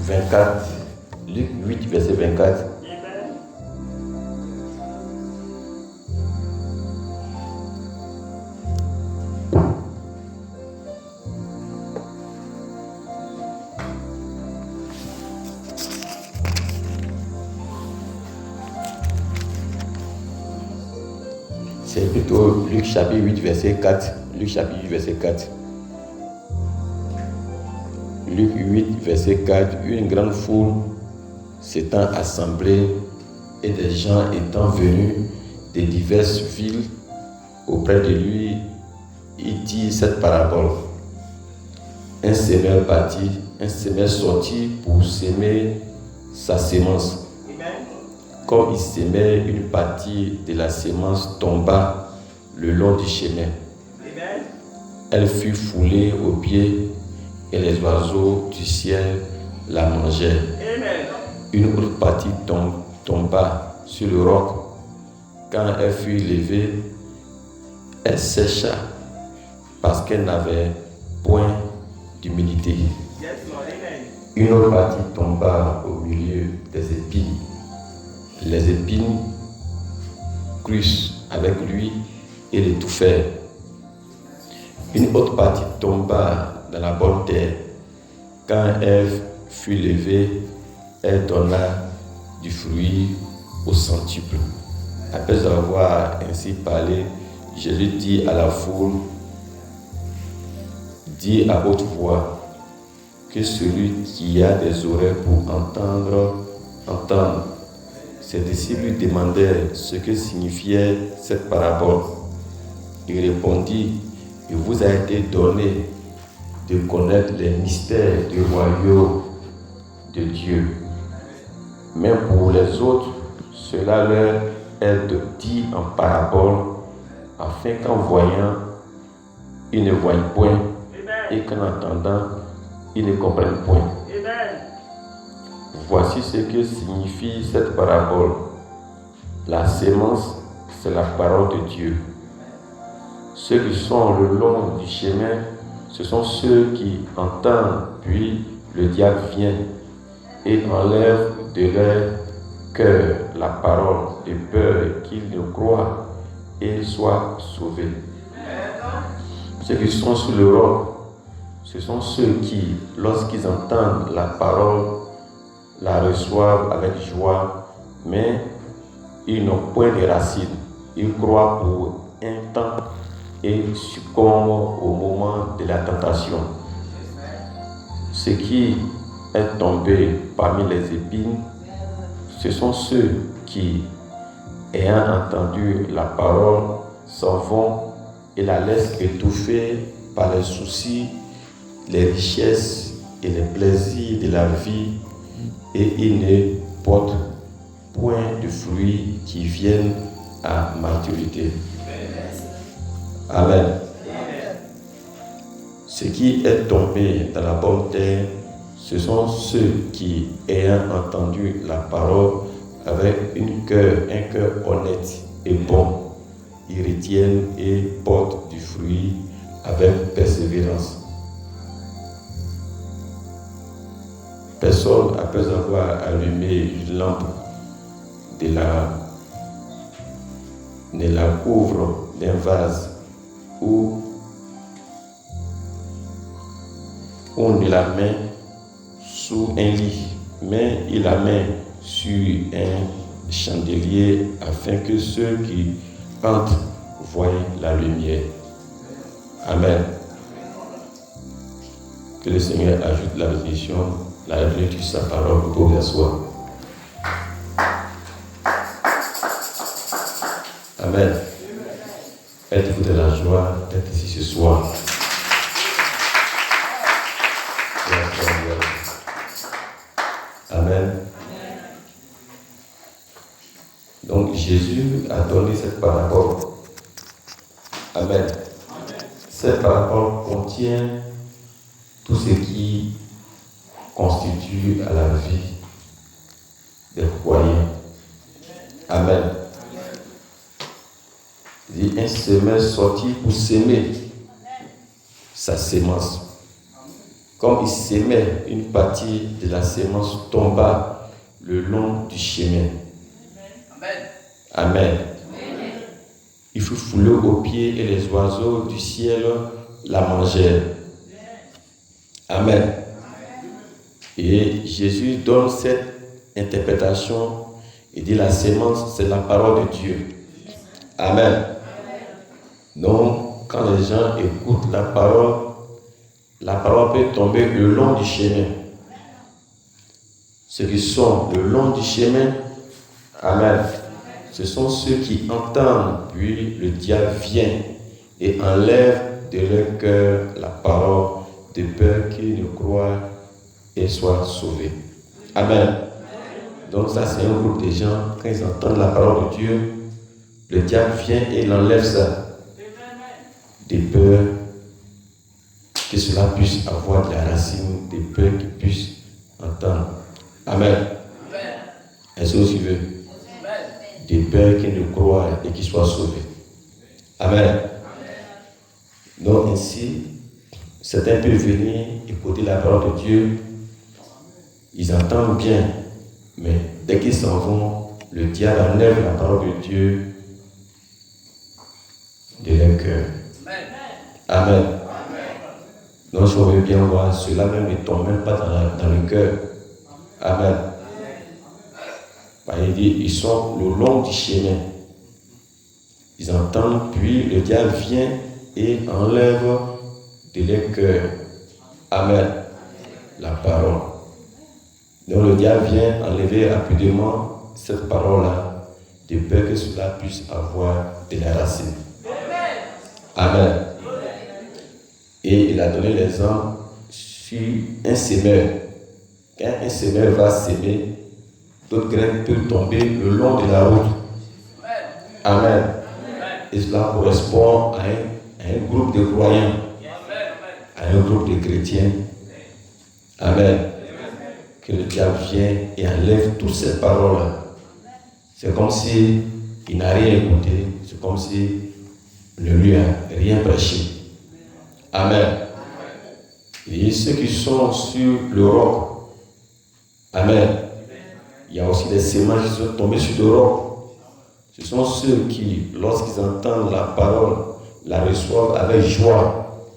24. Luc 8, verset 24. C'est plutôt Luc chapitre 8, verset 4. Luc chapitre 8, verset 4. Luc 8, verset 4. Une grande foule s'étant assemblée et des gens étant venus de diverses villes auprès de lui, il dit cette parabole. Un semeur partit, un semeur sortit pour s'aimer sa sémence. Comme il s'aimait, une partie de la sémence tomba le long du chemin. Amen. Elle fut foulée aux pieds et les oiseaux du ciel la mangèrent. Amen. Une autre partie tomba sur le roc. Quand elle fut levée, elle sécha parce qu'elle n'avait point d'humilité. Yes, une autre partie tomba au milieu des épines. Les épines crûrent avec lui et l'étouffèrent. Une autre partie tomba dans la bonne terre. Quand elle fut levée, elle donna du fruit au centuple. Après avoir ainsi parlé, Jésus dit à la foule, dit à haute voix, que celui qui a des oreilles pour entendre, entende. Ses disciples lui demandèrent ce que signifiait cette parabole. Il répondit, il vous a été donné de connaître les mystères du royaume de Dieu. Mais pour les autres, cela leur est dit en parabole, afin qu'en voyant, ils ne voient point, et qu'en entendant, ils ne comprennent point. Voici ce que signifie cette parabole. La sémence, c'est la parole de Dieu. Ceux qui sont le long du chemin, ce sont ceux qui entendent, puis le diable vient et enlève de leur cœur la parole de peur qu'ils ne croient et soient sauvés. Ceux qui sont sur le roc, ce sont ceux qui, lorsqu'ils entendent la parole, la reçoivent avec joie, mais ils n'ont point de racines. Ils croient pour un temps et succombent au moment de la tentation. Ce qui est tombé parmi les épines, ce sont ceux qui, ayant entendu la parole, s'en vont et la laissent étouffer par les soucis, les richesses et les plaisirs de la vie, et ils ne portent point de fruits qui viennent à maturité. Amen. Ce qui est tombé dans la bonne terre, ce sont ceux qui, ayant entendu la parole avec un cœur honnête et bon, ils retiennent et portent du fruit avec persévérance. Personne, après avoir allumé une lampe, ne la couvre d'un vase ou on ne la met sous un lit, mais il la met sur un chandelier afin que ceux qui entrent voient la lumière. Amen. Que le Seigneur ajoute la bénédiction, la lecture de sa parole pour la soi. Amen. Êtes-vous de la joie d'être ici ce soir? Amen. Donc Jésus a donné cette parabole. Amen. Cette parabole contient tout ce qui constitue à la vie des croyants. Amen. Il dit, un semeur sorti pour s'aimer sa sémence. comme il s'aimait, une partie de la sémence tomba le long du chemin. Amen. Il fut foulé aux pieds et les oiseaux du ciel la mangèrent. Amen. Et Jésus donne cette interprétation. Il dit la sémence, c'est la parole de Dieu. Amen. Donc, quand les gens écoutent la parole peut tomber le long du chemin. Ceux qui sont le long du chemin, amen, ce sont ceux qui entendent, puis le diable vient et enlève de leur cœur la parole de peur qu'ils ne croient et soient sauvés. Amen. Donc ça, c'est un groupe de gens, quand ils entendent la parole de Dieu, le diable vient et il enlève ça. De peur que cela puisse avoir de la racine, de peur qu'ils puissent entendre. Amen. Est-ce que vous suivez? De peur qu'ils ne croient et qu'ils soient sauvés. Amen. Donc ainsi, certains peuvent venir écouter la parole de Dieu. Ils entendent bien, mais dès qu'ils s'en vont, le diable enlève la parole de Dieu de leur cœur. Amen. Donc je veux bien voir, cela même ne tombe même pas dans le cœur. Amen. Il dit, ils sont le long du chemin. Ils entendent, puis le diable vient et enlève de leur cœur. Amen. La parole. Donc le diable vient enlever rapidement cette parole-là, de peur que cela puisse avoir de la racine. Amen. Et il a donné l'exemple sur un semeur. Quand un semeur va s'aimer, d'autres graines peuvent tomber le long de la route. Amen. Et cela correspond à un groupe de croyants, à un groupe de chrétiens. Amen. Que le diable vient et enlève toutes ces paroles-là. C'est comme si il n'a rien écouté. C'est comme si il ne lui a rien prêché. Amen. Et ceux qui sont sur le roc. Amen. Il y a aussi des semences qui sont tombées sur le roc. Ce sont ceux qui, lorsqu'ils entendent la parole, la reçoivent avec joie.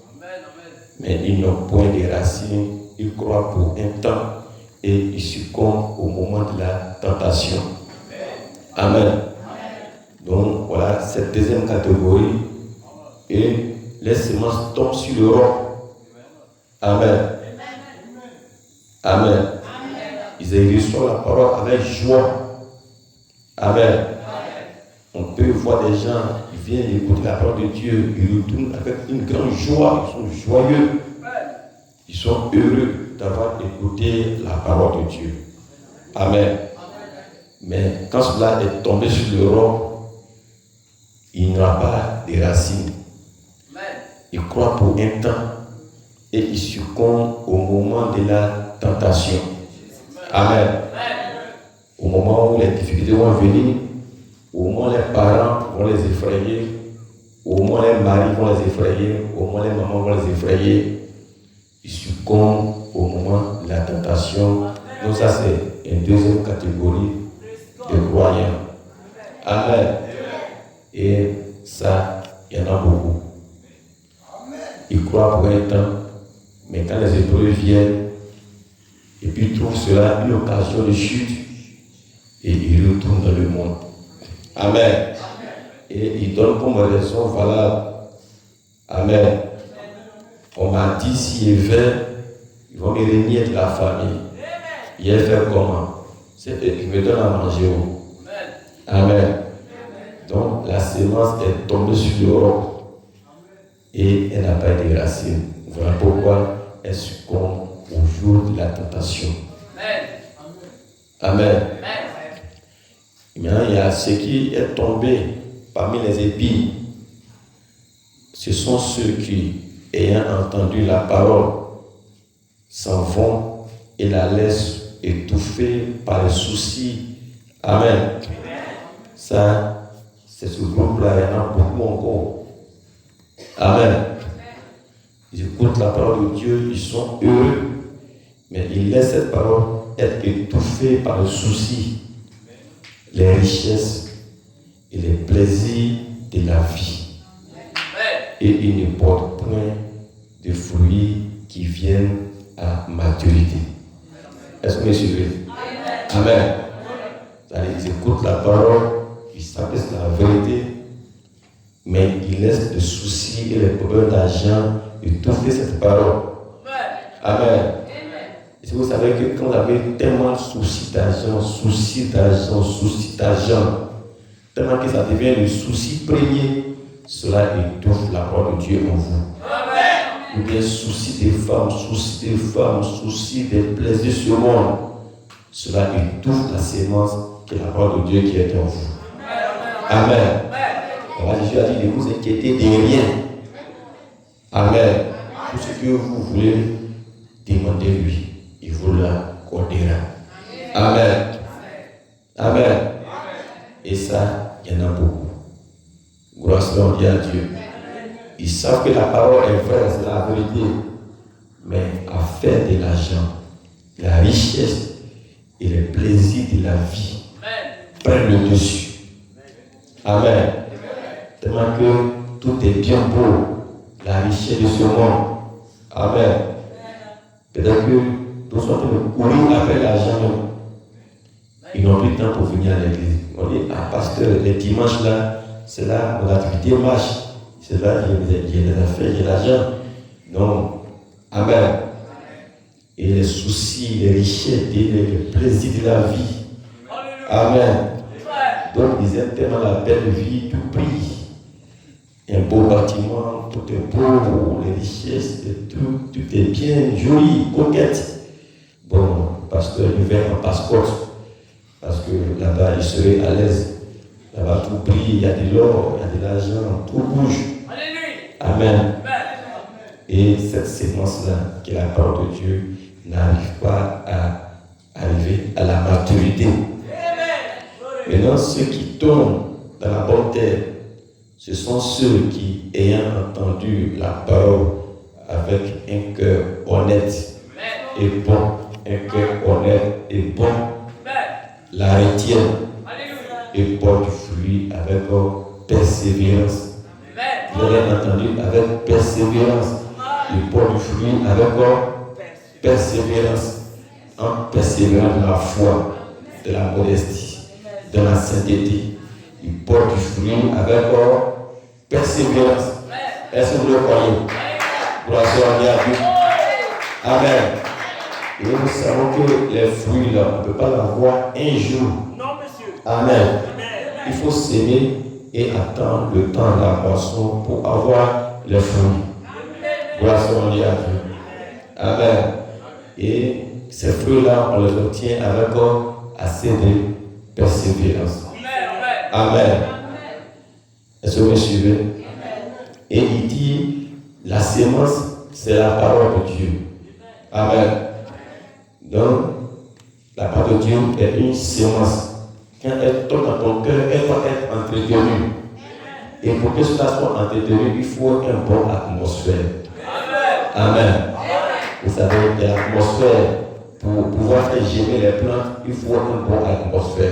Mais ils n'ont point de racines. Ils croient pour un temps et ils succombent au moment de la tentation. Amen. Donc voilà cette deuxième catégorie. Et les semences tombent sur le roc. Amen. Amen. Ils reçoivent la parole avec joie. Amen. On peut voir des gens qui viennent écouter la parole de Dieu, ils retournent avec une grande joie, ils sont joyeux. Ils sont heureux d'avoir écouté la parole de Dieu. Amen. Mais quand cela est tombé sur le roc, il n'y aura pas de racines. Il croit pour un temps et il succombe au moment de la tentation. Amen. Au moment où les difficultés vont venir, au moment où les parents vont les effrayer, au moment où les maris vont les effrayer, au moment où les mamans vont les effrayer, ils succombent au moment de la tentation. Donc ça c'est une deuxième catégorie de croyants. Amen. Et ça, il y en a beaucoup. Ils croient pour un temps, mais quand les épreuves viennent, et puis ils trouvent cela une occasion de chute, et ils retournent dans le monde. Amen. Et ils donnent comme raison valable. Amen. On m'a dit s'ils veulent, ils vont me régner de la famille. Ils vont faire comment? Ils me donnent à manger. Amen. Donc la sémence est tombée sur le roc et elle n'a pas été racine. Voilà pourquoi elle succombe au jour de la tentation. Amen. Maintenant, il y a ce qui est tombé parmi les épis. Ce sont ceux qui, ayant entendu la parole, s'en vont et la laissent étouffer par les soucis. Amen. Ça, c'est ce groupe-là, il y en a beaucoup encore. Amen. ils écoutent la parole de Dieu, ils sont heureux, mais ils laissent cette parole être étouffée par le souci, les richesses et les plaisirs de la vie. Et ils ne portent point de fruits qui viennent à maturité. Est-ce que vous me suivez? Amen. Ils écoutent la parole, ils savent la vérité, mais ils laissent le souci et les problèmes d'argent étouffer cette parole. Amen. Et si vous savez que quand vous avez tellement de soucis d'argent, tellement que ça devient le souci premier, cela étouffe la parole de Dieu en vous. Amen. Ou bien souci des femmes, souci des plaisirs sur le monde, cela étouffe la sémence que la parole de Dieu qui est en vous. Amen. Alors Jésus a dit, ne vous inquiétez de rien. Amen. Tout ce que vous voulez, demandez-lui. Il vous l'accordera. Amen. Amen. Et ça, il y en a beaucoup. Gloire soit à Dieu. Ils savent que la parole est vraie, c'est la vérité. Mais à faire de l'argent, la richesse et les plaisirs de la vie prennent le dessus. Amen. Tellement que tout est bien beau, la richesse de ce monde. Amen. Peut-être que nous sommes en train de courir après l'argent. Ils n'ont plus de temps pour venir à l'église. On dit, pasteur, les dimanches là, c'est là mon activité marche. C'est là j'ai les affaires, j'ai l'argent. Non. Amen. Et les soucis, les richesses, les plaisirs de la vie. Amen. Donc ils aiment tellement la belle vie, tout brille. Un beau bâtiment, tout est beau, les richesses, tout est bien, joli, coquette. Bon, pasteur, il vient en passeport. Parce que là-bas, il serait à l'aise. Là-bas, tout brille, il y a de l'or, il y a de l'argent, tout bouge. Amen. Et cette séquence-là, qui est la parole de Dieu, n'arrive pas à arriver à la maturité. Maintenant, ceux qui tombent dans la bonne terre, ce sont ceux qui, ayant entendu la parole avec un cœur honnête et bon, un cœur honnête et bon, la retiennent et portent du fruit avec persévérance. Vous avez entendu avec persévérance. Ils portent du fruit avec persévérance. En persévérant dans la foi, de la modestie, de la sainteté. Ils portent du fruit avec persévérance. Est-ce que vous le croyez? Gloire soit à Dieu. Amen. Et nous savons que les fruits là, on ne peut pas l'avoir un jour. Non, monsieur. Amen. Il faut s'aimer et attendre le temps de la moisson pour avoir les fruits. Gloire soit à Dieu. Amen. Et ces fruits-là, on les obtient avec assez de persévérance. Amen. Est-ce que vous me suivez? Et il dit, la sémence, c'est la parole de Dieu. Amen. Donc, la parole de Dieu est une sémence. Quand elle tombe dans ton cœur, elle doit être entretenue. Et pour que cela soit entretenu, il faut une bonne atmosphère. Amen. Vous savez, il y a l'atmosphère. Pour pouvoir faire germer les plantes, il faut une bonne atmosphère.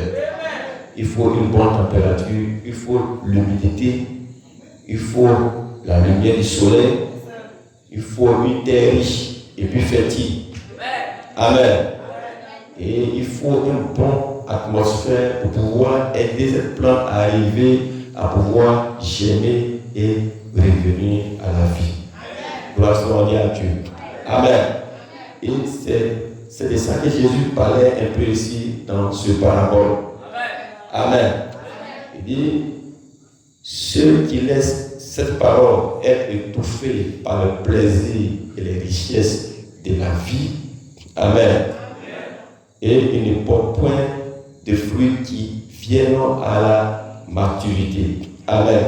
Il faut une bonne température, il faut l'humidité, il faut la lumière du soleil, il faut une terre riche et puis fertile. Amen. Et il faut une bonne atmosphère pour pouvoir aider cette plante à arriver à pouvoir germer et revenir à la vie. Gloire soit à Dieu. Amen. Et c'est de ça que Jésus parlait un peu ici dans ce parabole. Amen. Il dit, ceux qui laissent cette parole être étouffés par le plaisir et les richesses de la vie. Amen. Et ils ne portent point de fruits qui viennent à la maturité. Amen.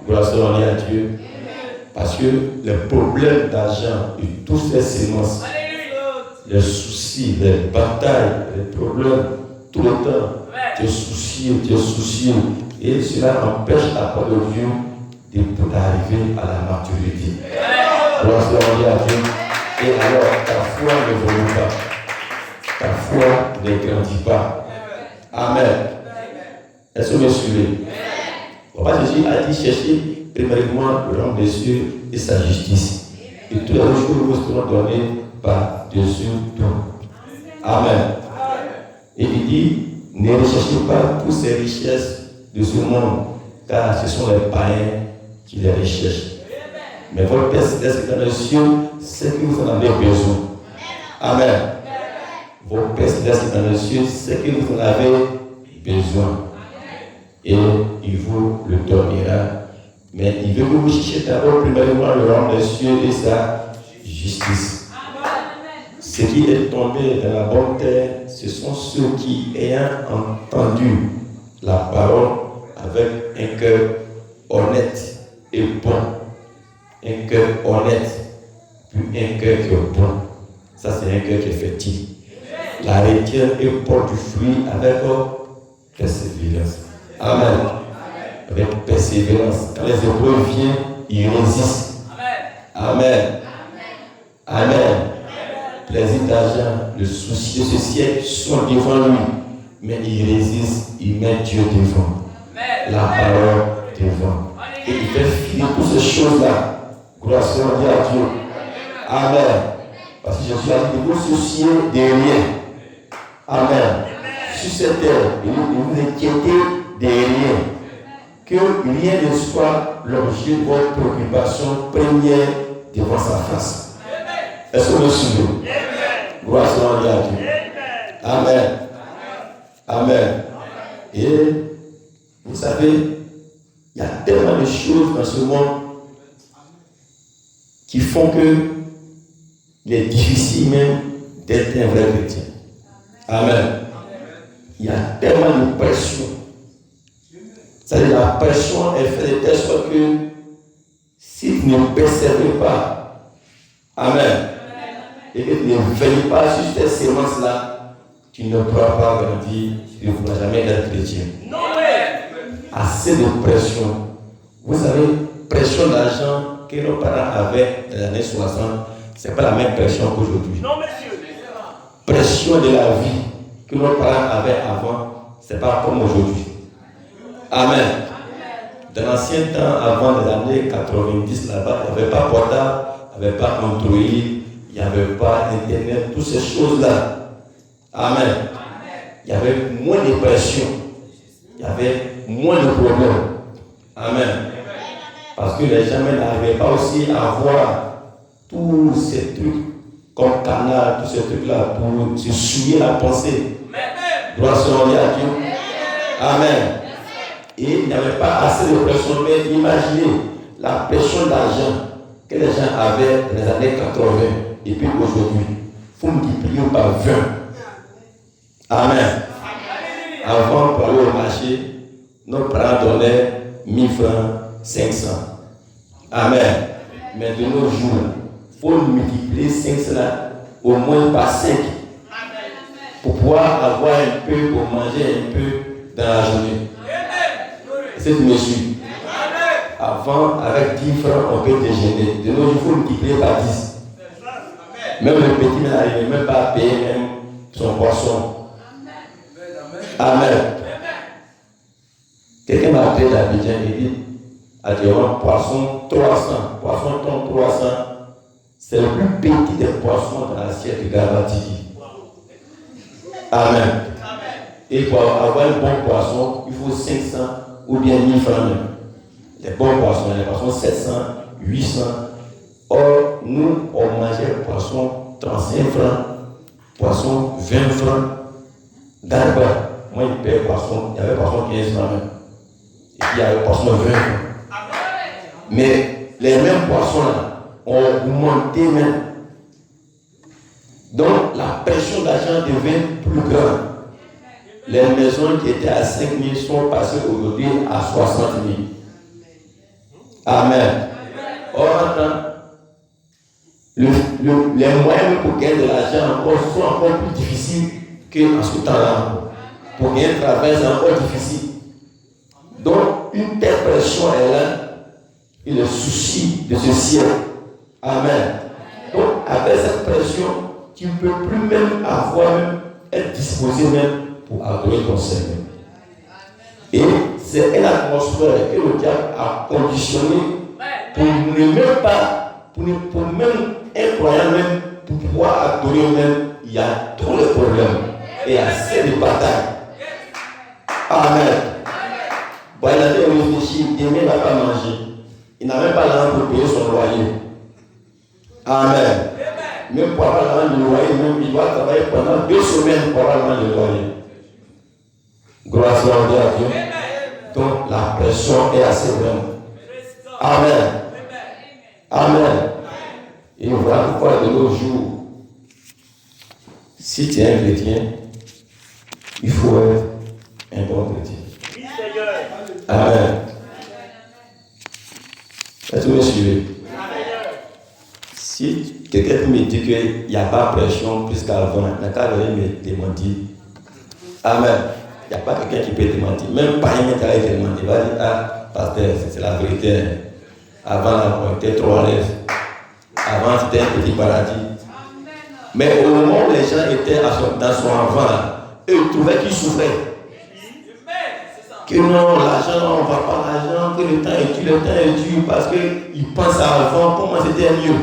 Gloire soit à Dieu. Parce que les problèmes d'argent et toutes ces sémences, les soucis, les batailles, les problèmes, tout le temps, te soucies, et cela empêche la parole de Dieu d'arriver à la maturité. Gloire soit à Dieu. Et alors, ta foi ne évolue pas. Ta foi ne grandit pas. Amen. Est-ce que vous me suivez? Papa Jésus a dit chercher premièrement le royaume des cieux et sa justice. Et toutes les autres choses vous seront données par-dessus tout. Amen. Et il dit, ne recherchez pas toutes ces richesses de ce monde, car ce sont les païens qui les recherchent. Mais votre Père céleste dans les cieux, c'est que vous en avez besoin. Amen. Votre Père céleste dans les cieux, c'est que vous en avez besoin. Et il vous le donnera. Mais il veut que vous cherchiez d'abord premièrement le royaume des cieux et sa justice. Ce qui est tombé dans la bonne terre, ce sont ceux qui, ayant entendu la parole avec un cœur honnête et bon, un cœur honnête, puis un cœur qui est bon. Ça, c'est un cœur qui est fertile. La retient et porte du fruit avec persévérance. Amen. Avec persévérance. Quand les épreuves viennent, ils résistent. Amen. Amen. Plaisir d'argent, le souci de ce siècle sont devant lui. Mais il résiste, il met Dieu devant. La parole devant. Et il fait finir toutes ces choses-là. Gloire soit à Dieu. Amen. Parce que Jésus a dit de vous soucier de rien. Amen. Sur cette terre, ne vous inquiétez de rien. Que rien ne soit l'objet de votre préoccupation première devant sa face. Est-ce que vous suivez? Gloire soit à Dieu. Amen. Amen. Et vous savez, il y a tellement de choses dans ce monde qui font que il est difficile même d'être un vrai chrétien. Amen. Il y a tellement de pression. C'est-à-dire la pression est faite de telle sorte que si vous ne persévérez pas, amen, et que tu ne veilles pas sur ces sémences-là, tu ne pourras pas grandir, tu ne pourras jamais être chrétien. Assez de pression. Vous savez, pression d'argent que nos parents avaient dans les années 60, ce n'est pas la même pression qu'aujourd'hui. Non, monsieur. Pression de la vie que nos parents avaient avant, ce n'est pas comme aujourd'hui. Amen. Dans l'ancien temps, avant les années 90, là-bas, il n'y avait pas portable, il n'y avait pas Android, il n'y avait pas Internet, toutes ces choses-là. Amen. Il y avait moins de pression, il y avait moins de problèmes. Amen. Parce que les gens n'arrivaient pas aussi à voir tous ces trucs comme canal, tous ces trucs-là pour se souiller la pensée. Gloire soit à Dieu. Amen. Et il n'y avait pas assez de pression, mais imaginez la pression d'argent que les gens avaient dans les années 80 et puis aujourd'hui. Il faut multiplier par 20. Amen. Avant, pour aller au marché, nos parents donnaient 1000 francs, 500. Amen. Mais de nos jours, il faut multiplier 500 au moins par 5 pour pouvoir avoir un peu, pour manger un peu dans la journée. C'est une mesure. Avant, avec 10 francs, on peut déjeuner. De nos jours, il faut multiplier par 10. Même le petit n'arrive même pas à payer même son poisson. Amen. Quelqu'un m'a appelé d'Abidjan et dit, poisson 300, poisson ton 300, c'est le plus petit des poissons dans l'assiette de Gabatiki. Amen. Et pour avoir un bon poisson, il faut 500 ou bien 1000 francs. Les bons poissons, les poissons 700, 800. Or, nous, on mangeait poisson 35 francs, poisson 20 francs. D'abord, moi, il paye poisson, il y avait poisson 15 francs même. Et puis il y avait poisson 20 francs. Mais les mêmes poissons-là ont augmenté même. Donc, la pression d'argent devient plus grande. Les maisons qui étaient à 5 000 sont passées aujourd'hui à 60 000. Amen. Or, les moyens pour gagner de l'argent sont encore plus difficiles qu'en ce temps-là. Pour gagner un travail, c'est encore difficile. Donc, une telle pression est là, et le souci de ce ciel Amen. Donc, avec cette pression, tu ne peux plus même être disposé même pour adorer ton Seigneur. Et c'est une atmosphère que le diable a conditionnée pour ne même pas, pour même un croyant même, pour pouvoir adorer même, il y a tous les problèmes et assez de batailles. Amen. Bon, il avait réfléchi, demain il ne va pas manger. Il n'a même pas l'argent pour payer son loyer. Amen. Même pour avoir l'argent du loyer, même il doit travailler pendant 2 semaines pour avoir l'argent du loyer. Gloire à Dieu. Donc la pression est assez grande. Amen. Amen. Et voilà pourquoi de nos jours, si tu es un chrétien, il faut être un bon chrétien. Amen. Est-ce que vous me suivez? Si quelqu'un me dit qu'il n'y a pas de pression plus qu'avant, il n'a qu'à venir me démentir. Amen. Il n'y a pas quelqu'un qui peut démentir. Même pas un qui va démentir. Il va dire, ah, pasteur, c'est la vérité. Avant, on était trop à l'aise. Avant, c'était un petit paradis. Mais au moment où les gens étaient dans son avant, eux, ils trouvaient qu'ils souffraient. Que non, l'argent, on ne va pas l'argent, que le temps est dur, parce qu'ils pensent à avant comment c'était mieux.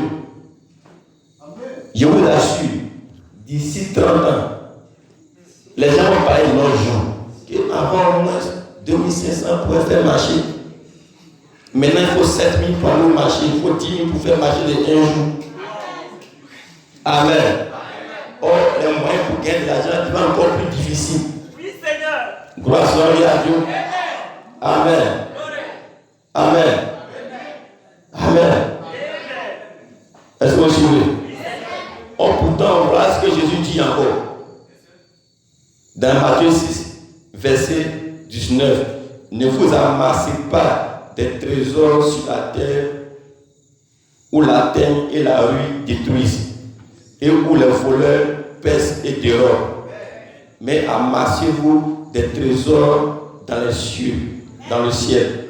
Je vous assure, d'ici 30 ans, les gens vont parler de leur jour. Avant, au moins 2500 pour faire marcher. Maintenant, il faut 7000 pour aller marcher, il faut 10 000 pour faire marcher les 1 jour. Amen. Or, les moyens pour gagner de l'argent deviennent encore plus difficiles. Oui, Seigneur. Gloire à Dieu. Amen. Amen. Amen. Est-ce que vous suivez? Oh, pourtant, voilà ce que Jésus dit encore. Dans Matthieu 6, verset 19. Ne vous amassez pas des trésors sur la terre où la teigne et la ruine détruisent et où les voleurs pèsent et dérobent. Mais amassez-vous des trésors dans les cieux, dans le ciel.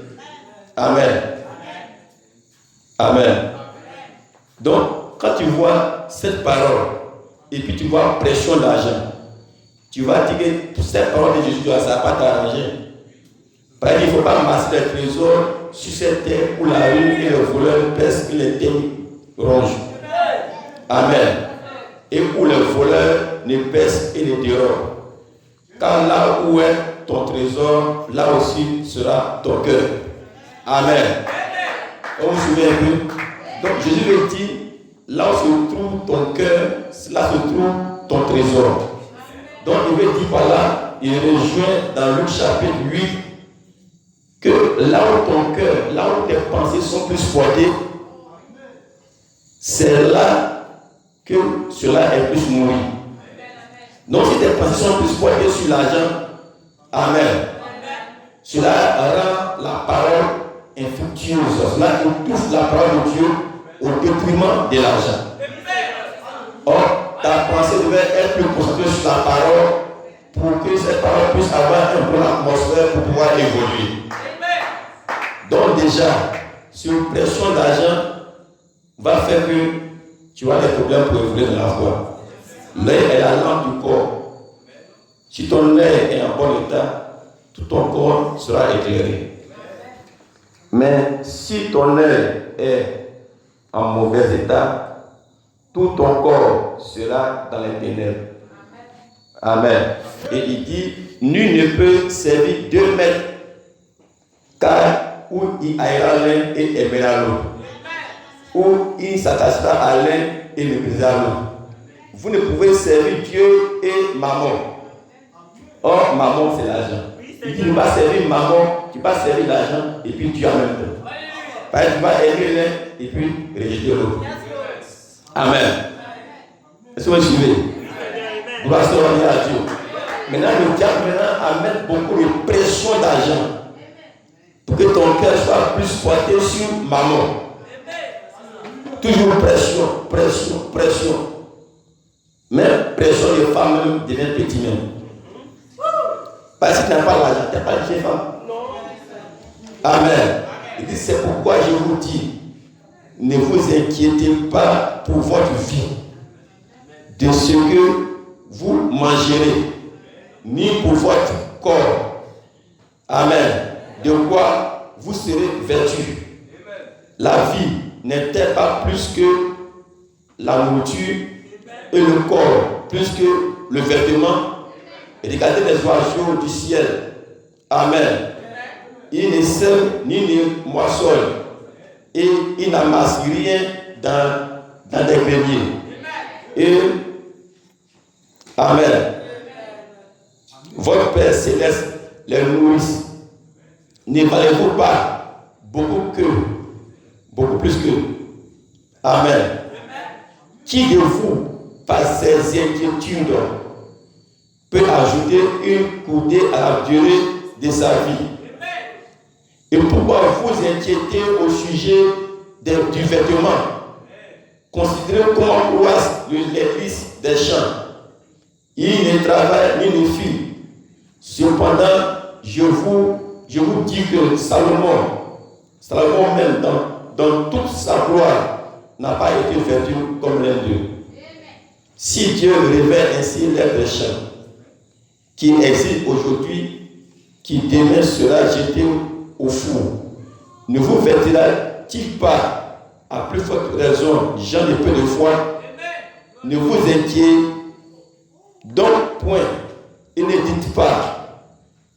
Amen. Amen. Donc, quand tu vois cette parole et puis tu vois pression d'argent, tu vas dire que cette parole de Jésus, ça ne va pas t'arranger. Parce qu'il ne faut pas amasser des trésors sur cette terre où la rue et le voleur pèsent et les teignes rongent. Amen. Et où les voleurs ne pèsent et ne dérobent. Car là où est ton trésor, là aussi sera ton cœur. Amen. On vous souvient un peu. Donc Jésus veut dire, là où se trouve ton cœur, là se trouve ton trésor. Donc il veut dire par là, il rejoint dans Luc chapitre 8, que là où ton cœur, là où tes pensées sont plus portées, c'est là que cela est plus nourri. Donc si tes pensées sont plus portées sur l'argent, amen, cela rend la parole infructueuse. Cela étouffe la parole de Dieu au détriment de l'argent. Or, ta pensée devait être plus concentrée sur la parole pour que cette parole puisse avoir un bon atmosphère pour pouvoir évoluer. Donc déjà, sur pression d'argent va faire que tu as des problèmes pour évoluer dans la foi. L'œil est la lampe du corps. Si ton œil est en bon état, tout ton corps sera éclairé. Mais si ton œil est en mauvais état, tout ton corps sera dans les ténèbres. Amen. Et il dit, nul ne peut servir 2 maîtres, car où il haïra l'un et aimera l'autre, où il s'attachera à l'un et méprisera l'autre. Vous ne pouvez servir Dieu et maman. Or, maman, c'est l'argent. Il dit, tu vas servir maman, tu vas servir l'argent et puis Dieu en même temps. Parce que tu vas aimer l'un et puis rejeter l'autre. Amen. Est-ce que vous suivez? Gloire à Dieu. Maintenant, le diable amène beaucoup de pression d'argent pour que ton cœur soit plus porté sur maman. Toujours pression, pression, pression. Même pression de femme même devient petit même. Parce que tu n'as pas l'argent, tu n'as pas de femme. Amen. Il dit, c'est pourquoi je vous dis, ne vous inquiétez pas pour votre vie, de ce que vous mangerez, ni pour votre corps. Amen. De quoi vous serez vêtus. La vie n'est-elle pas plus que la nourriture et le corps plus que le vêtement? Regardez les oiseaux du ciel. Amen. Ils ne sèment ni ne moissonnent et ils n'amassent rien dans des greniers. Et Amen. Votre Père céleste les nourrit. Ne valez-vous pas beaucoup plus que? Amen. Qui de vous, par ses inquiétudes, peut ajouter une coudée à la durée de sa vie? Et pourquoi vous inquiétez au sujet du vêtement? Considérez comment croissent les lys des champs. Ils ne travaillent ni ne filent. Cependant, je vous dis que Salomon même dans toute sa gloire, n'a pas été vêtu comme l'un d'eux. Si Dieu révèle ainsi l'être des champs, qui existe aujourd'hui, qui demain sera jeté au four, ne vous vêtira-t-il pas à plus forte raison, gens de peu de foi? Ne vous inquiétez donc point et ne dites pas: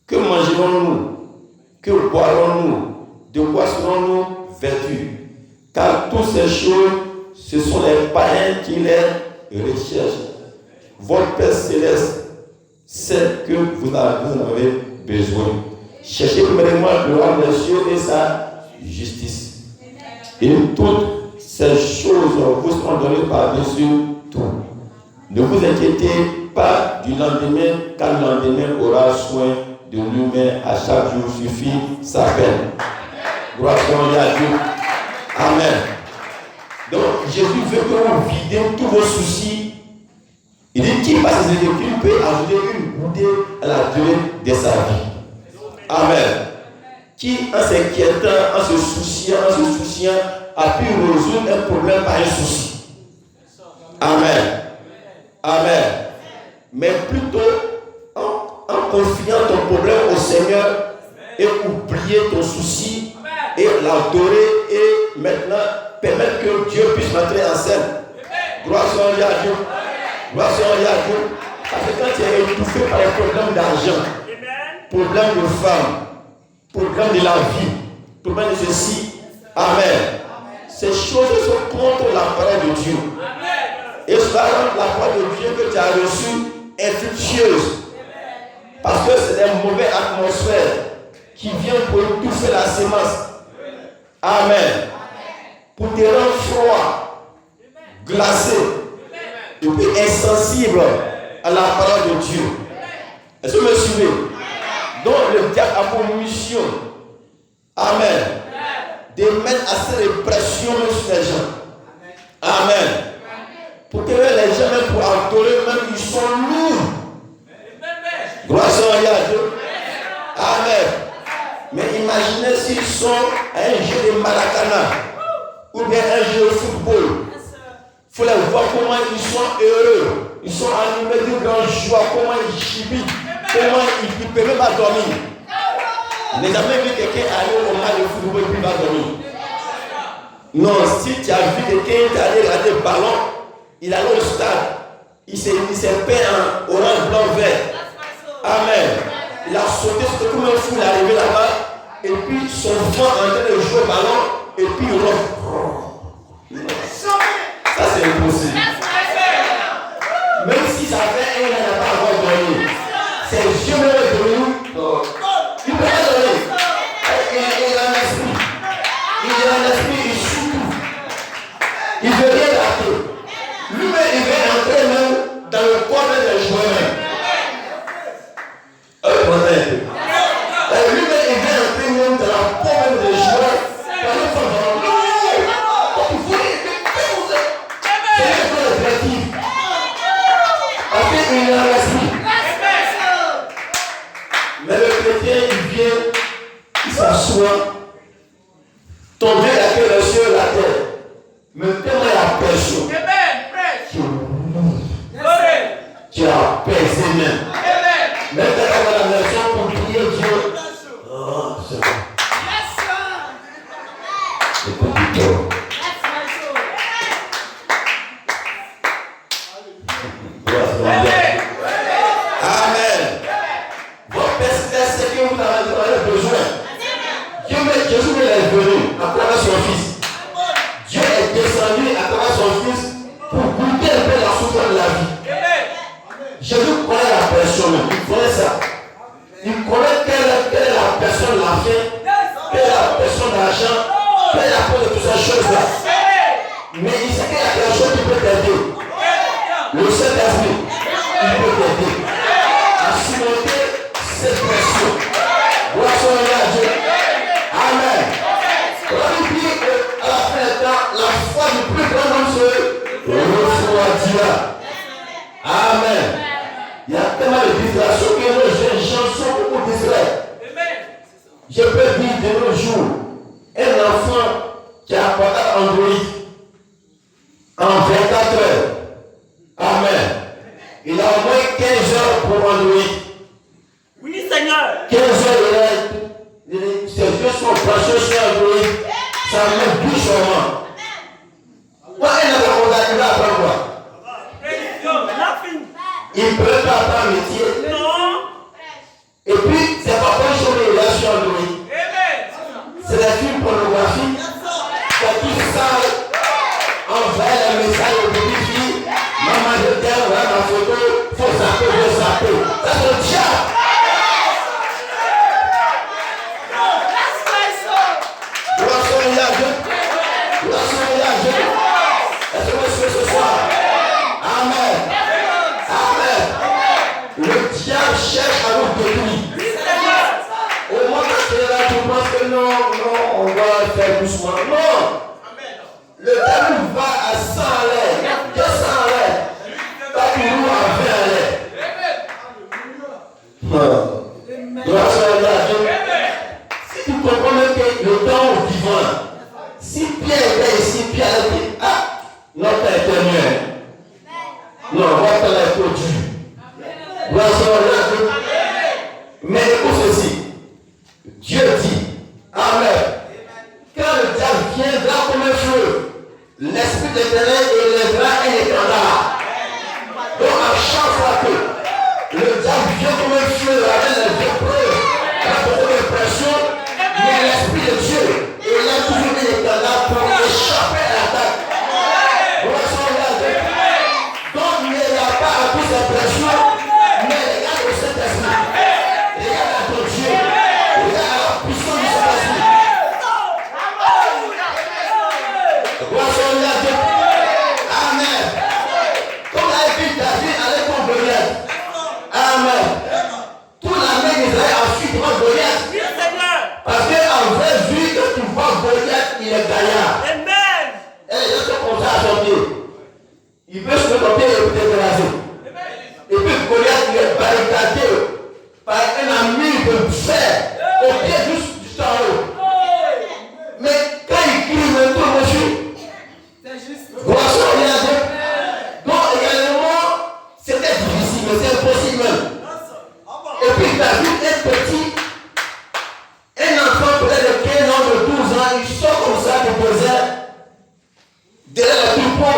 que mangerons-nous? Que boirons-nous? De quoi serons-nous vêtus? Car toutes ces choses, ce sont les païens qui les recherchent. Votre Père céleste sait que vous en avez besoin. Cherchez premièrement le royaume des cieux et sa justice. Et toutes ces choses vous seront données par-dessus tout. Ne vous inquiétez pas du lendemain, car le lendemain aura soin de lui-même. À chaque jour suffit sa peine. Gloire à Dieu. Amen. Donc Jésus veut que vous videz tous vos soucis. Il dit qu'il passe ses écritures peut ajouter une bouteille à la durée de sa vie. Amen. Qui en s'inquiétant, en se souciant, a pu résoudre un problème par un souci. Amen. Amen. Mais plutôt en confiant ton problème au Seigneur et oublier ton souci et l'adorer et maintenant permettre que Dieu puisse entrer en scène. Gloire à Dieu. Gloire à Dieu. Parce que quand tu es étouffé par les problèmes d'argent, problèmes de femme, problèmes de la vie, problèmes de ceci, amen. Ces choses sont contre la parole de Dieu. Et cela rend la parole de Dieu que tu as reçue infructueuse. Parce que c'est des mauvaises atmosphères qui viennent pour étouffer la semence. Amen. Pour te rendre froid, glacé, et puis insensible à la parole de Dieu. Est-ce que vous me suivez? Donc le diable a pour mission, amen, de mettre assez de pression sur les gens. Amen. Pour que les gens, même pour adorer, même ils sont lourds. Gloire à Dieu. Amen. Mais imaginez s'ils sont à un jeu de maracana ou bien un jeu de football. Il faut les voir comment ils sont heureux. Ils sont animés de grande joie, comment ils chibitent, comment ils ne peuvent même pas dormir. Je n'ai jamais vu quelqu'un aller au match de football et puis va dormir. Non, si tu as vu quelqu'un qui est allé regarder le ballon, il allait au stade, il s'est peint en orange, blanc, vert. Amen. Il a sauté sur comme un fou, il est arrivé là-bas, et puis son ventre en train de jouer au ballon, et puis il rentre. Ça c'est impossible. Même si ça fait un an, il n'a pas encore dormi. Ses yeux me dormi. Il ne peut pas dormir. Il a un esprit. Il souffre. Il ne veut rien rater. Lui-même, il veut entrer même dans le corps des joueurs. Lui-même, il veut entrer même dans la peau des joueurs. Mais le chrétien, il vient, il s'assoit, ton Dieu a créé le ciel et la terre. Mettez-moi la pression. Tu as apaisé même. Mettez-moi la version pour prier Dieu. Oh, c'est bon. C'est bon du tout. Amen. Votre personnel, c'est que vous avez besoin. Jésus est venu à travers son Fils. Dieu est descendu à travers son Fils pour goûter un peu la souffrance de la vie. Jésus connaît la personne, il connaît ça. Il connaît quelle est la personne, la faim, quelle est la personne, l'argent, quelle est la cause de toutes ces choses-là. Mais il sait qu'il y a quelque chose qui peut t'aider. Le Saint-Esprit, il peut t'aider à surmonter cette pression. Gloire à Dieu. Amen. On dit qu'à la fin du temps, la foi du plus grand homme se refroidira. Amen. Il y a tellement de distractions que nos jeunes gens sont beaucoup distraits. Je peux dire de nos jours, un enfant qui a un portable Android en 24 heures. Amen. Il a au moins 15 heures pour Android. Oui, Seigneur. 15 heures, ses yeux sont branchés sur Android. Ça me bouge vraiment. Moi, il va apprendre quoi? Il ne peut pas apprendre un métier. Non. Et puis, c'est pas bonne chose de là sur Android. C'est des films pornographiques. C'est qui sale. Envoie les messages aux petites filles. Maman, je t'aime, voilà ma photo. Faut zapper, faut zapper. Ça, c'est le diable. Est-ce que vous suivez ce soir? Amen. Amen. Le diable cherche à nous détruire. Au moment où tu es là, tu penses que non, on va faire doucement. Non. Le diable va à 100 à l'air, 200 à l'air. Pas qu'il roule à 20 à l'air. Grâce à Dieu. Si tu comprends même que le temps vivant, si Pierre était ici, Pierre a dit, ah, notre éternel. Non, votre temps est trop dur. Grâce à Dieu. Mais écoute ceci. Dieu dit, Amen. Quand le diable viendra comme un feu, l'Esprit de l'Éternel élèvera un étendard. Donc à chaque fois que le diable vient comme un feu avec les épreuves, avec beaucoup de pression, mais l'Esprit de Dieu élève toujours un étendard pour échapper à l'attaque. Donc il n'y a pas à toutes ces pressions, mais regarde au Saint-Esprit. Regarde à ton Dieu. Regarde à la puissance du Saint-Esprit. Amen. Comme l'a dit David allait contre Goliath. Amen. Tout l'armée d'Israël a fui devant Goliath. Parce qu'en vrai, vu que tu vois Goliath, il est gaillard. Amen. Et les gens sont comme ça à son pied. Il veut se mettre et peut-être raser. Et puis Goliath, il est barricadé par un ami de fer au pied juste du haut. Mais quand il crie, le tour me suit. Voilà ce qu'on vient de dire. Donc également, c'était difficile, mais c'est impossible même. Et puis David est petit. Un enfant peut-être de 15 ans, de 12 ans, il sort comme ça du désert, derrière le troupeau.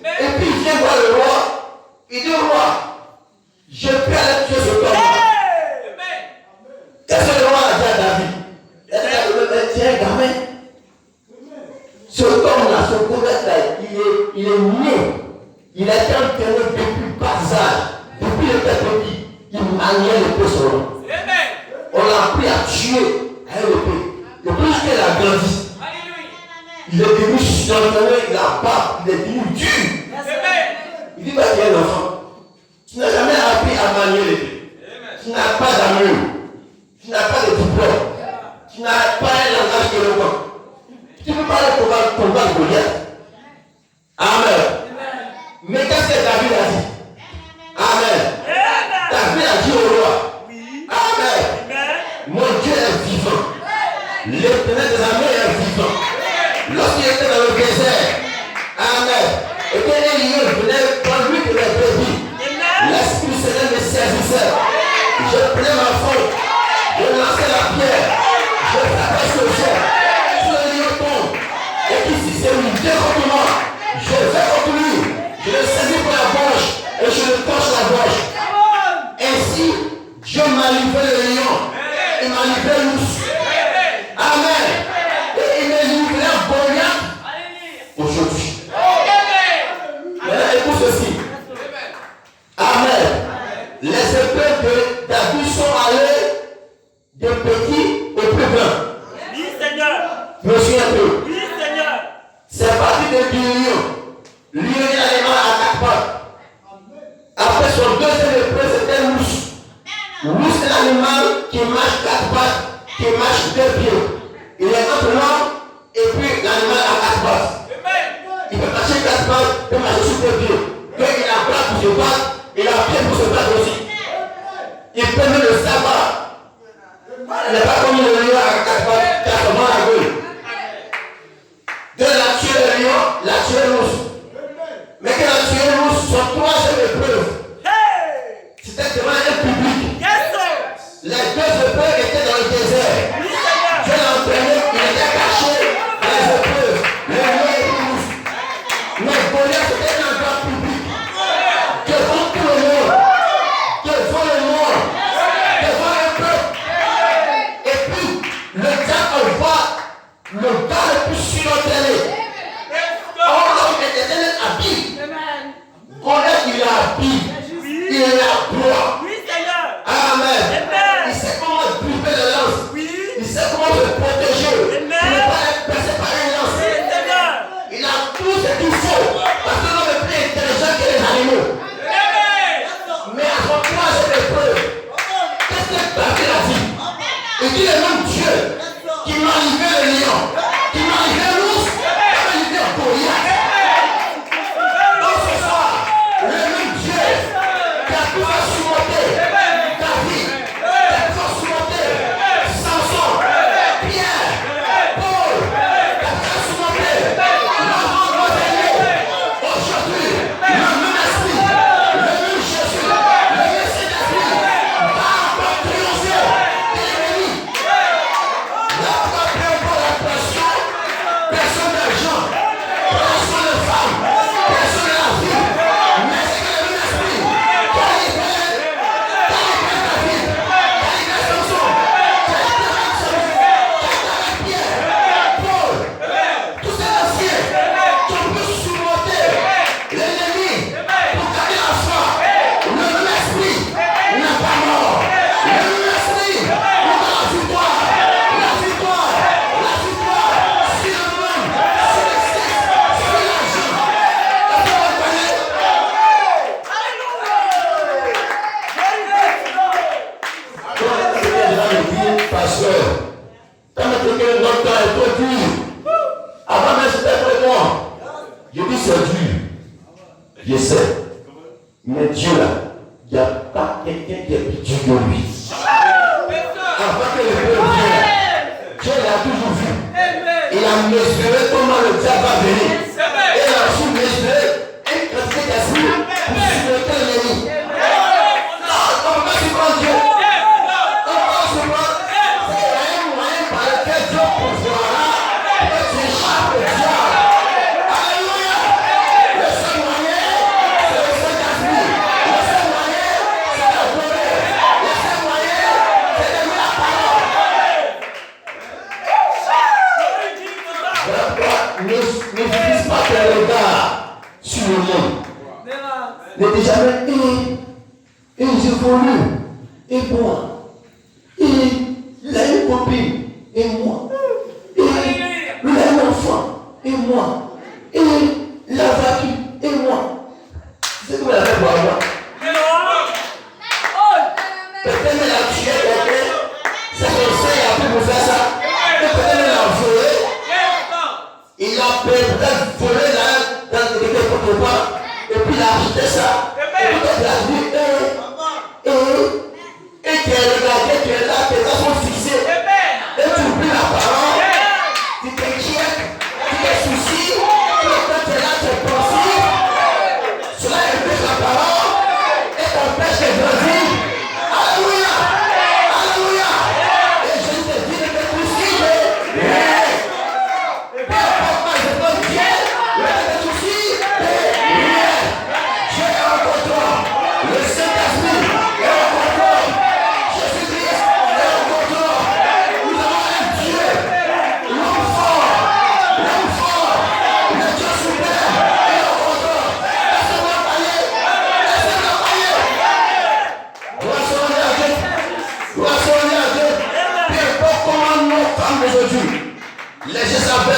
Et puis il vient voir le roi. Il dit au roi, je peux aller tuer ce homme-là. Qu'est-ce que le roi a dit à David? Il a dit, tiens, gamin. Ce homme-là, ce Goliath-là, il est né. Il a été entraîné depuis bas âge. Depuis le petit, il maniait l'épée sur l'homme. On l'a appris à tuer avec l'épée. Le plus qu'il a grandi, il est devenu entraîné, il a pas, il est devenu dur. Il dit, bah, il y a un enfant. Tu n'as jamais appris à manier l'épée. Tu n'as pas d'amour. Tu n'as pas de diplôme. Tu n'as pas un langage éloquent. Tu peux pas aller combattre Goliath. Amen. Mais qu'est-ce que David a dit? Amen. David a dit au roi. Amen. Mon Dieu est vivant. L'Éternel des armées est vivant. Lorsqu'il était dans le désert, Amen. Et que les lions venaient prendre lui de la brebis. L'Esprit Seigneur me saisissait. Je prenais ma faute. Je lançais la pierre. Je frappais sur le sol. Si le lion tombe et qu'il s'est lutté contre moi, je vais contre lui. Je le saisis pour la branche et je le torche la branche. Ainsi, Dieu m'a livré le lion. Il m'a livré l'ours. Amen. Et il m'a livré un Goliath aujourd'hui. Maintenant, écoute ceci. Amen. Les épreuves de David sont allées de petit au plus grand. Oui, Seigneur. Monsieur un peu. Oui, Seigneur. C'est parti de lion. Lion est l'animal à 4 pattes. Après son deuxième épreuve, c'était l'ours. L'ours est l'animal qui marche 4 pattes, qui marche 2 pieds. Il est entre l'homme et puis l'animal à 4 pattes. Il peut marcher 4 pattes, il peut marcher sur 2 pieds. Donc il a bras pour se battre, il a pied pour se battre aussi. Il peut même le savoir. Il n'est pas comme le lion à 4 pattes, qui a seulement la gueule. De la tuer le lion, la tuer l'ours. Mais quand la tuer l'ours, son troisième épreuve, c'était devant un public. Les 2 épreuves étaient dans le désert. Dieu l'a entraîné, il était caché dans les épreuves. Le lion et l'ours. Mais Goliath était dans un grand public. Devant tout le monde. Devant le monde. Devant le peuple. Et puis, le diable envoie le gars le plus surentraîné. Or, l'homme était habile. Goliath, il est habile. Il est à gloire. Amen. Il sait comment briser les lances. Il sait comment se protéger. Il ne va pas être percé par une lance. Il a tout ce qu'il faut. Parce que l'homme est plus intelligent que les animaux. Mais à son troisième épreuve, qu'est-ce que David a dit? Il dit le même Dieu qui m'a livré le lion, qui m'a livré l'ours, qui m'a livré Goliath. Donc ce soir, le même Dieu qui a pu faire surmonter David, qui a pu faire surmonter Samson, Pierre, Paul, qui a pu faire surmonter l'enfant de aujourd'hui, le même esprit, le même Jésus, le même Saint-Esprit, va encore triompher de l'ennemi. Là, on va prendre la pression, personne d'argent, personne de femme, personne de la vie. Mais c'est que le même esprit qui a libéré David, qui a libéré Samson, qui a libéré Pierre, Paul, tous ces anciens qui ont pu surmonter l'ennemi pour garder la foi. Le même esprit n'est pas mort. Le même esprit nous donne la victoire. La victoire. La victoire sur le monde, sur le sexe, sur l'argent. Est-ce que vous comprenez? Pasteur, quand quelqu'un notre temps est trop dur, avant même c'était très bon. Je dis c'est dur. Je sais. Mais Dieu là, il n'y a pas quelqu'un qui est plus dur que lui. Avant que le peuple vienne, Dieu l'a toujours vu. Il a mesuré comment le diable va venir. Et il a su mesurer une quantité d'esprit pour supporter l'ennemi. Non, on ne peut pas supporter Dieu. On ne peut pas supporter. C'est un moyen par lequel Dieu pourvoira et tu échappes le diable. Alléluia. Le seul moyen, c'est le Saint-Esprit. Le seul moyen, c'est l'adorer. Le seul moyen, c'est d'aimer la parole. Ne fixe pas tes regards sur le monde. Ne dis jamais, j'évolue, et moi, il a une copine, et moi, il a un enfant, et moi, la voiture, et moi. C'est quoi la fait pour moi? Peut-être qu'elle a tué quelqu'un, ça conseille un peu pour faire ça, peut-être qu'elle a volé. Il a peut-être volé dans quelque part, et puis il a acheté ça. Et puis il a dit, et tu es regardé, tu es là, tes yeux sont fixés. Et tu oublies la parole, tu t'inquiètes, tu te soucies, et quand tu es là, tu es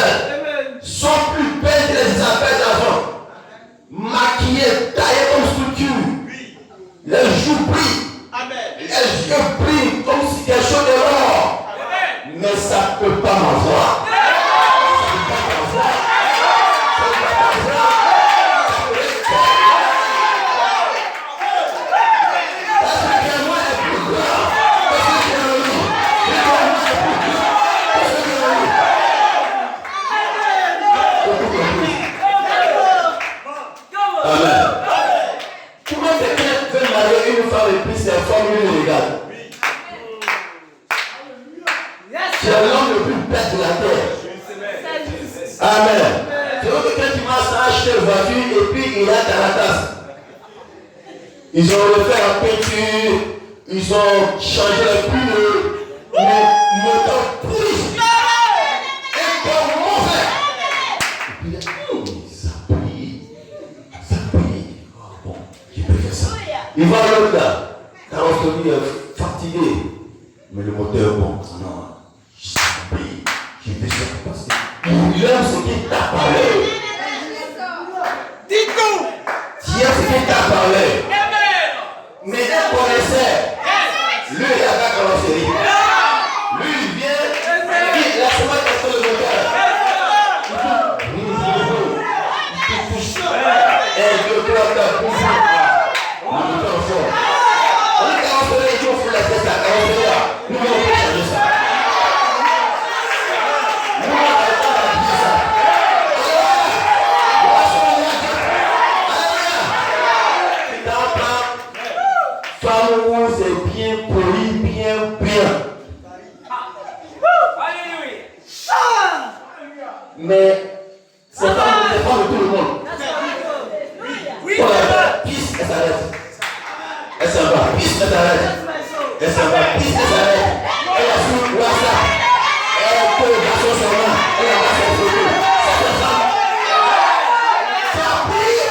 célestes sont plus belles que les affaires d'argent. Maquillées, taillées comme structure. Les joues brillent. Les yeux brillent comme si quelque chose de l'or. Mais ça ne peut pas m'avoir. Amen. Comment quelqu'un peut marier une femme et puis c'est une formule légale? C'est l'homme le plus bête de la terre. Amen. C'est comme quelqu'un qui m'a acheté une voiture et puis il a dans la tasse. Ils ont refait la peinture, ils ont changé les pneus, le moteur pourri. Et comme mauvais. Et puis ça brille. Oh, bon, je peux faire ça. Il va à l'autre là. Carrosserie est fatigué. Mais le moteur est bon. Non. Ça brille. Je vais faire parce qu'il aime ce qu'il t'a parlé. Dis tout. Tu aimes ce qu'il t'a parlé. Mais un connaisseur, lui il a la carrosserie. Lui il vient, il a souvent casser le moteur. Il touche. Et deux, trois, quatre, pour vous. Le moteur fort. On est carrosserie, il faut la tête à la carrosserie là. Nous on peut changer ça. Nous on a le temps d'appuyer ça. Femme rose est bien polie, bien. Mais c'est pas de tout le monde. Quand elle pisse, elle s'arrête. Elle s'en va, pisse, elle s'arrête. Elle s'en va, pisse, elle s'arrête. Elle a sur WhatsApp. Elle peut le garçon sur moi. Elle a passé une photo. C'est ça. Ça brille.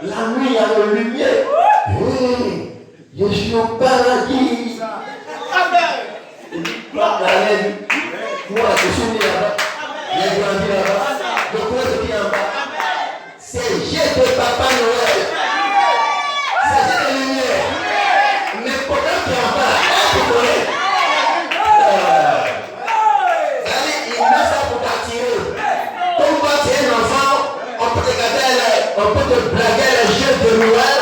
La nuit, il y a la lumière. Hey, je suis au paradis. Moi, je suis né là-bas. J'ai grandi là-bas. Le point de qui en bas. C'est Jésus de Papa Noël. C'est Jésus de lumière. Mais pendant qu'il est en bas, tu connais. Il met ça pour t'attirer. Comme quand tu es un enfant, on peut te regarder, on peut te blaguer les jeux de Noël,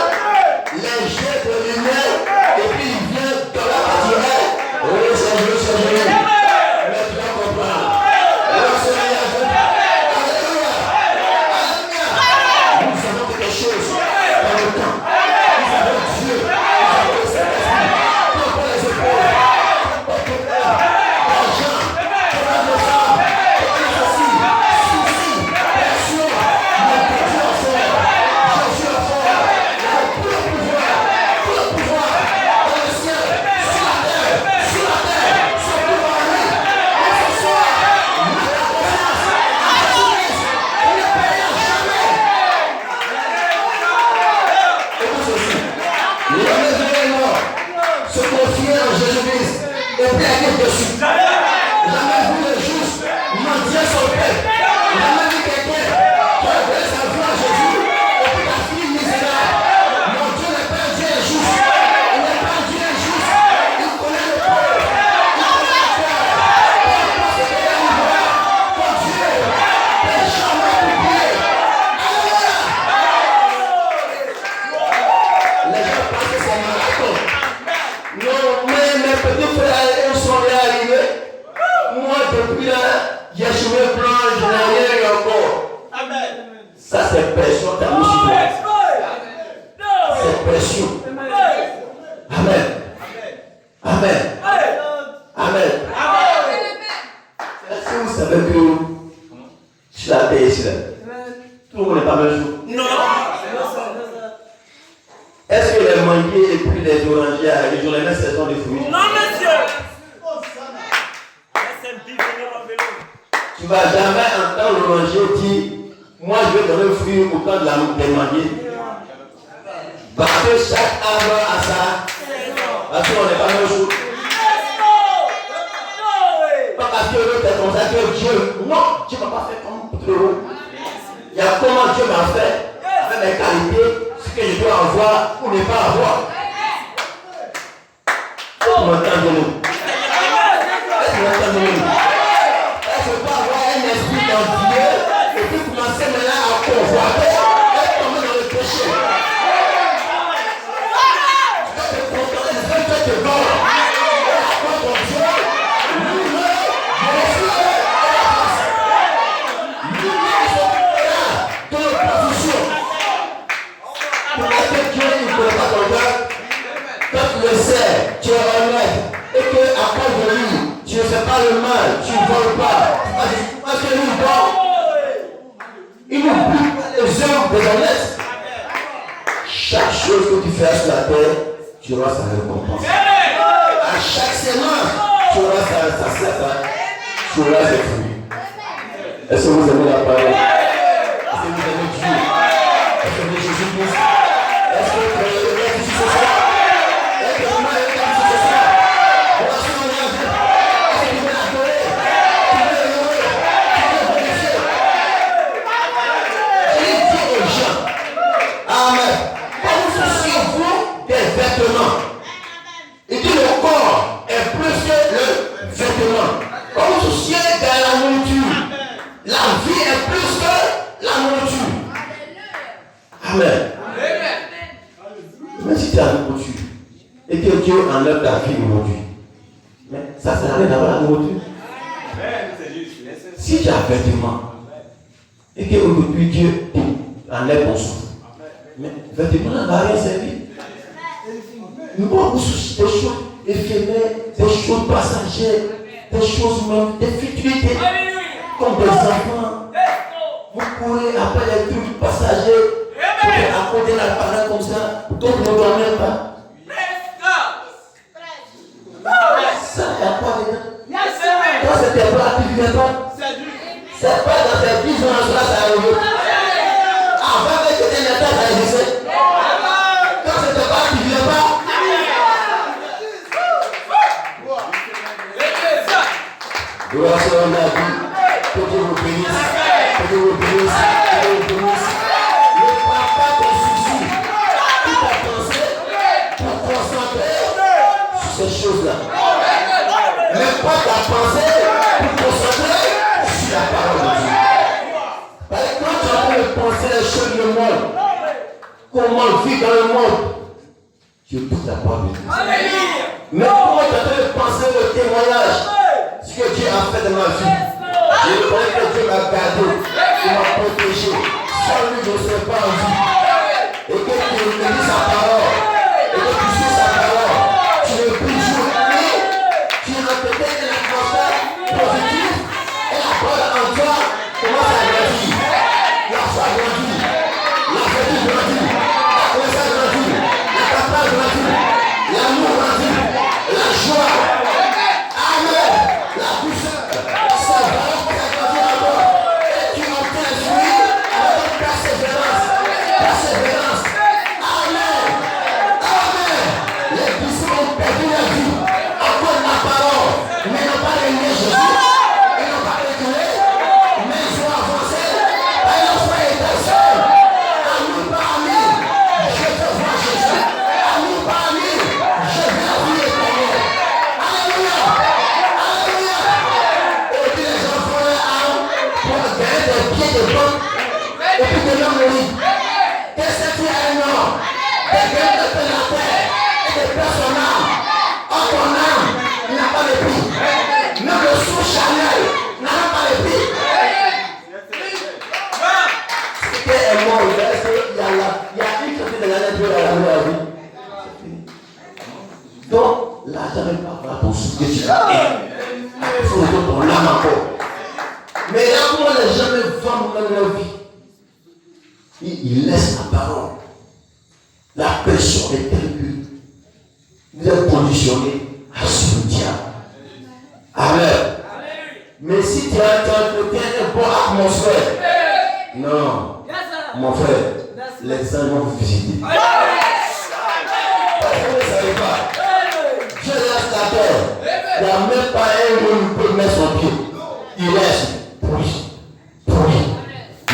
les jeux de lumière, et puis il vient dans la partie. Oui, c'est joli. Mais tu vas comprendre. Alléluia. Nous savons quelque chose dans le temps. Nous avons Dieu. Nous avons le Saint-Esprit. Nous avons les épaules. Nous avons le cœur. L'argent. Nous avons le sang. Nous avons le souci. Pression. Nous avons Jésus à fort. Tout le pouvoir. Dans le ciel. Sur la terre. Sur pouvoir. Ce soir. Nous avons confiance. On ne perd jamais. Écoute ceci. L'homme est mort. Se confier en Jésus-Christ. Et puis aller dessus. Jamais vu le juste mentir son père. Jamais vu quelqu'un qui a donné sa vie à Jésus. Et puis la fille misérable. Mon Dieu n'est pas un Dieu injuste. Il n'est pas un Dieu injuste. Il connaît le peuple. petits frères, ils sont déjà arrivés. Moi, depuis là, j'ai cheveux blancs, je n'ai rien eu encore. Amen. Ça, c'est pression, ta musique. C'est pression. Amen. Amen. Amen. Est-ce que vous savez que sur la terre ici, tout le monde n'est pas même jour? Non. Est-ce que les manguiers et puis les orangers ils ont les mêmes saisons de fruits? Non, monsieur. Tu ne vas jamais entendre l'oranger dire moi je vais donner le fruit au temps de la des manguiers. Parce que chaque arbre a ça. Parce qu'on n'est pas même jour. Pas parce que l'autre est comme ça que Dieu. Non, Dieu ne m'a pas fait comme trop. Il y a comment Dieu m'a fait avec mes qualités, ce que je dois avoir ou ne pas avoir. Est-ce que vous m'entendez-nous? Est-ce que vous m'entendez-nous? Est-ce que vous pouvez avoir un esprit dans Dieu et puis commencer maintenant à convoiter et tomber dans le péché? Tu dois te contenter de ce que tu veux. Quand tu le sais, tu es honnête et que à cause de lui, tu ne fais pas le mal, tu ne voles pas. Parce que lui, bon, il nous coupe les hommes des honnêtes. Chaque chose que tu fais sur la terre, tu auras sa récompense. À chaque séance, tu auras tu auras ses fruits. Est-ce que vous aimez la parole? Est-ce que vous aimez Dieu? Est-ce que vous aimez Jésus-Christ? Est-ce que vous aimez Jésus ce soir? Est-ce que vous aimez Jésus ce soir? On va se demander à Dieu. Est-ce que vous voulez adorer? Tu veux louer? Tu veux bénéficier? Il dit aux gens, Amen, quand vous souciez-vous des vêtements, il dit le corps est plus que le vêtement. Quand vous souciez de la nourriture, la vie est plus que la nourriture. Amen. Mais si tu as la nourriture et que Dieu enlève ta vie aujourd'hui, mais ça sert à rien d'avoir la nourriture. Si tu as un vêtement et qu'aujourd'hui Dieu enlève ton souffle, mais le vêtement n'a rien servi. Nous vous souciez des choses éphémères, des choses passagères, des choses même, des futilités, comme des enfants. Vous courez après les trucs passagers, vous êtes à côté de la parole comme ça, d'autres ne dorment pas. Ça, il n'y a pas dedans. Quand c'était pas, tu ne vivais pas. C'est pas dans ces 10 ans, ça arrive. Avant que tu aies l'état, ça existait. Quand c'était pas, tu ne vivais pas. Gloire soit à la vie. Que Dieu vous bénisse. Que Dieu vous bénisse. Que Dieu vous bénisse. Ne prends pas ton souci, toute ta pensée pour concentrer sur ces choses-là. Ne prends ta pensée pour concentrer sur la parole de Dieu. Parce que quand tu as envie de penser les choses du monde, comment vivre dans le monde, tu écoutes la parole de Dieu. Mais comment tu as envie de penser le témoignage, ce que Dieu a fait de ma vie. Je connais que Dieu m'a gardé, il m'a protégé. Sans lui, je ne serais pas en vie. Et que tu me dis sa parole, et que tu suis sa parole, tu ne plus jouer, tu as peut-être une atmosphère positive, et la parole en toi commence à grandir. La foi grandit, la vertu grandit, la connaissance grandit, la capacité grandit, l'amour grandit, la joie. Amen. La douceur, ça va. Et puis de l'homme mourir. Qu'est-ce que tu as un homme? Des gueules de la terre et de personnes. Oh ton âme. que tu as. Il faut mettre ton âme encore. Mais là, comment les gens ne vendent même leur vie? Ils laissent la parole. La pression est telle que vous êtes conditionné à ce diable. Amen. Mais si tu as une bonne atmosphère, non, mon frère, les anges vont vous visiter. Parce que vous ne savez pas, Dieu laisse la terre. Il n'y a même pas un où il peut mettre son pied. Il laisse pourri.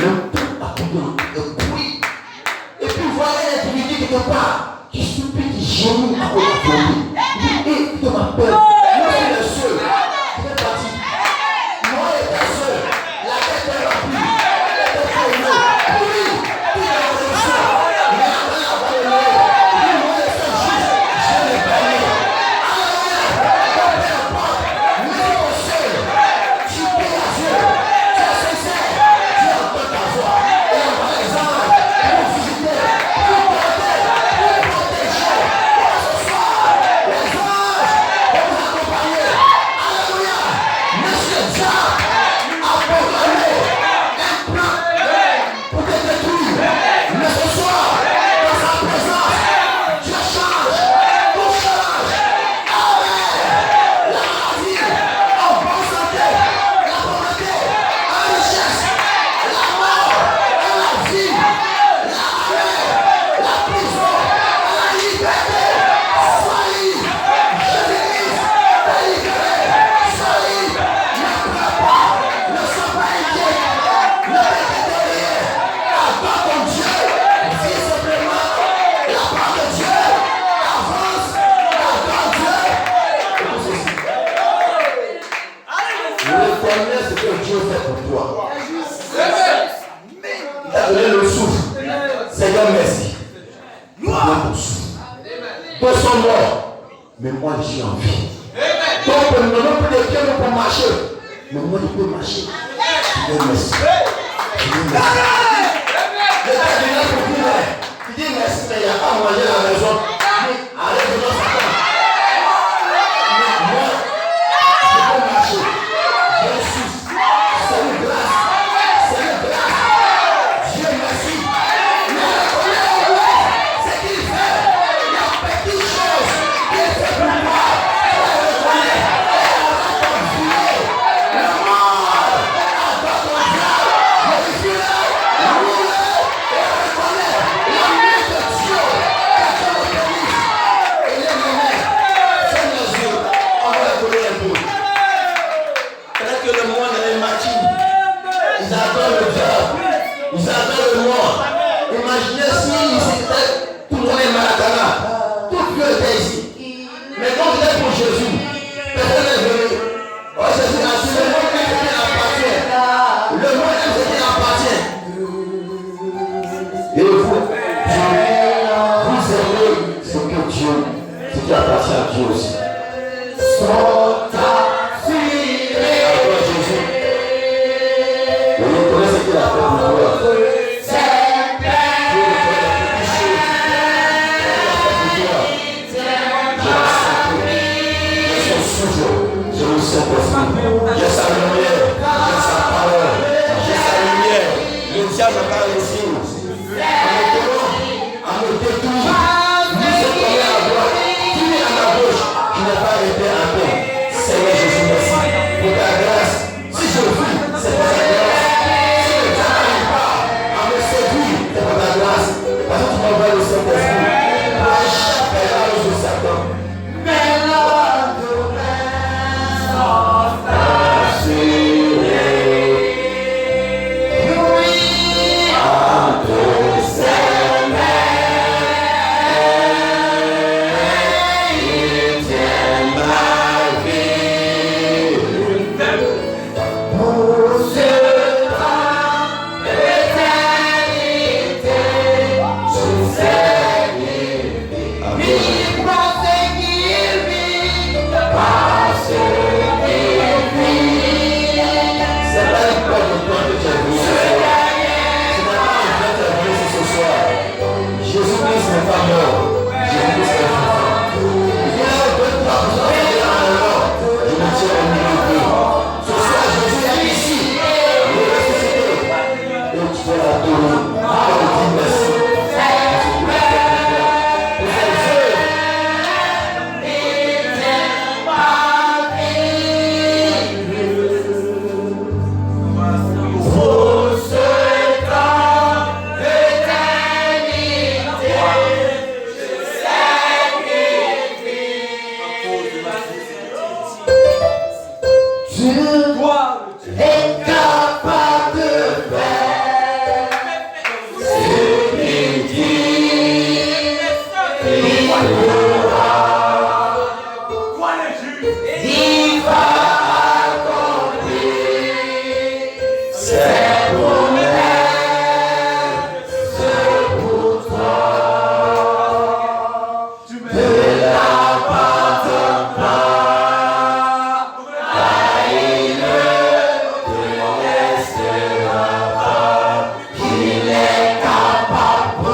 Même tout a pourri. Et puis vous voyez l'individu quelque part qui supplie, qui gémit à cause de la folie. Il dit, hé, tu m'appelles. Moi, je suis le seul. Je vais partir. Moi, j'étais seul. La tête est remplie. La tête est pourrie. Tout est en réaction. Mais après la parole, il dit, moi, je suis juste. Je l'ai permis. Alléluia. Peu importe. Même au seul. Tu pries à Dieu. Tu es sincère. Tu entends ta voix. Et on va les anges pour visiter, pour porter, pour protéger. Et ce soir, les anges vont vous accompagner. Alléluia. Monsieur Dieu a proclamé un plan pour te détruire. Mais ce soir, dans sa présence, Dieu change, tout change. Amen. La maladie, en bonne santé, la pauvreté, en richesse, la mort, en la vie, la maladie, la prison, la liberté. Sois libre. Jésus-Christ t'a libéré. Sois libre. Ne pleure pas. Ne sois pas inquiet. Ne t'inquiète de rien. Adore ton Dieu. Vis simplement la part de Dieu. Avance. Adore Dieu. Écoute ceci. Reconnais ce que Dieu fait pour toi. Il t'a donné le souffle. Seigneur, merci. Donne ton souffle. Deux sont morts, mais moi j'ai envie. Donc, nous n'avons plus de pieds pour marcher, mais moi je peux marcher. Dieu merci. Dieu merci. Le gars vient pour dire, il dit merci, mais il n'y a pas à manger à la maison. Il dit, allez, je dois Satan. Mais moi, je peux marcher. Je suis. C'est une grâce. C'est une grâce. Dieu merci. Mais reconnais au moins ce qu'il fait. Il y a petites choses qu'il fait pour moi. Je le reconnais. Et arrête d'enfuir. Le monde adore ton diable. Glorifie-le. Loue-le. Et reconnais l'amour de Dieu. Que Dieu le bénisse. Et les moments, ferme les yeux. On va reconnaître un peu. Peut-être que le monde est maquille. Ils adorent le diable. Ils adorent le monde. Imaginez si c'était tout le monde est malacana. Tout Dieu était ici. Mais quand vous êtes pour Jésus, personne n'est venu. Oh Jésus a dit, le monde aime ce qui appartient. Le monde aime ce qui appartient. Et vous aimez ce que Dieu, ce qui appartient à Dieu aussi. Adore Jésus. Vous reconnaissez ce qu'il a fait pour vous. Je le sais pour j'ai sa lumière, j'ai sa parole, j'ai sa lumière. Le diable n'a pas réussi. À me détruire, nous sommes tombés à droite, tu es à ma gauche, je n'ai pas été à paix. Seigneur Jésus, merci pour ta grâce. Si je vis, c'est pour ta grâce. Si le diable n'arrive pas à me séduire, c'est pour ta grâce. Parce que tu m'envoies le Saint-Esprit pour échapper à l'œuvre de Satan. Ah est capable de faire ce qu'il dit. Il va accomplir ses promesses pour toi. Ne l'abandonne pas, il ne te laissera pas, il est capable.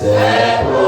C'est